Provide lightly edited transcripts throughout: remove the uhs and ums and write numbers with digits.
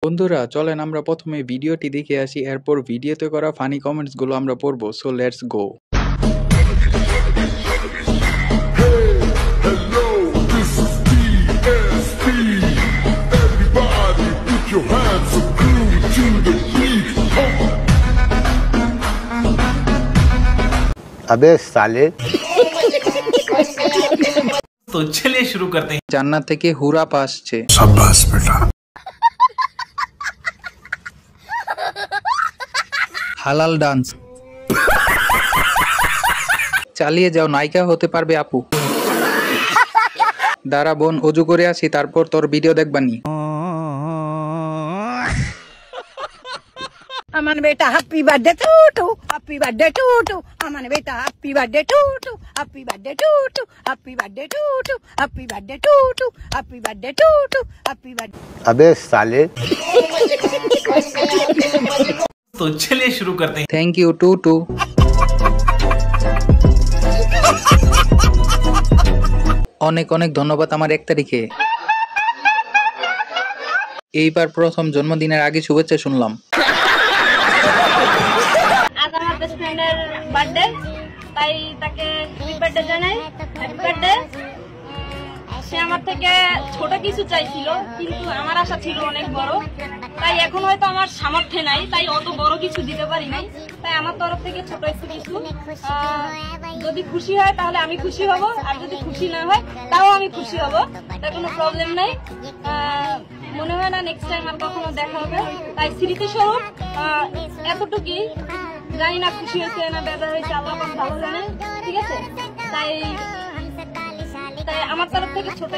বন্ধুরা চলেন আমরা প্রথমে ভিডিওটি দেখে আসি, এরপর ভিডিওতে করা ফানি কমেন্টস গুলো আমরা পড়বো। So let's go. अबे साले। तो चलिए शुरू करते हैं। জান্নাত থেকে হুরাপ আসছে। शाबाश बेटा। হালাল ডান্স। চালিয়ে যাও, নায়িকা হতে পারবে আপু। দাঁড়া বোন, অজু করে আসি, তারপর তোর ভিডিও দেখবানি। अमन बेटा happy birthday to you, happy birthday to you. Aman बेटा happy birthday to you, happy birthday to you, happy birthday to you, happy birthday to you, happy birthday to you, happy birthday. अबे साले। तो चलिए शुरू करते हैं। Thank you to you. অনেক অনেক ধন্যবাদ আমার 1 তারিখে। এইবার প্রথম জন্মদিনের আগে শুভেচ্ছা শুনলাম। আজ আমার বেস্ট ফ্রেন্ডের বার্থডে, তাই তাকে হ্যাপি বার্থডে জানাই। Happy birthday. সে আমার থেকে ছোট কিছু চাইছিল, কিন্তু আমার আশা ছিল অনেক বড়, তাই এখন হয়তো আমার সামর্থ্য নাই, তাই অত বড় কিছু দিতে পারি নাই, তাই আমার তরফ থেকে ছোট একটু কিছু। যদি খুশি হয় তাহলে আমি খুশি হব, আর যদি খুশি না হয় তাও আমি খুশি হব, তাই কোনো প্রবলেম নাই। মনে হয় না নেক্সট টাইম আর কখনো দেখা হবে, তাই স্মৃতিস্বরূপ এতটুকুই। জানি না খুশি হয়েছে না বেজার হয়েছে, আল্লাহ পাক ভালো জানে, ঠিক আছে? তাই তাই আমার তরফ থেকে ছোট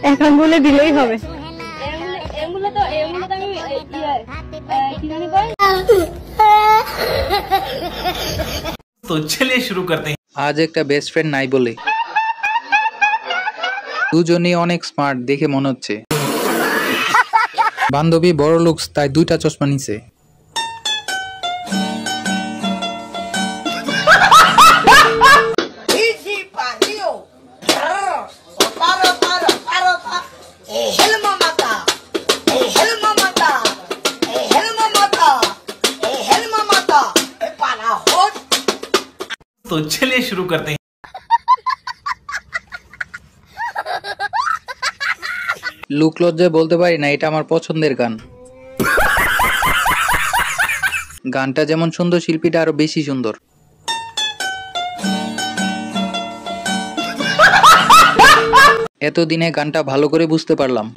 এখন বলে দিলেই হবে। तो चलिए शुरू करते हैं। আজ একটা বেস্ট ফ্রেন্ড নাই বলে। দুজনেই অনেক স্মার্ট দেখে মনে হচ্ছে। বান্ধবী বড় লুকস, তাই 2টা চশমা নিছে। तो चलिए शुरू करते हैं। লুক লজ্জায় বলতে পারি না এটা আমার পছন্দের গান। গানটা যেমন সুন্দর, শিল্পীটা আরো বেশি সুন্দর। এতদিনে গানটা ভালো করে বুঝতে পারলাম।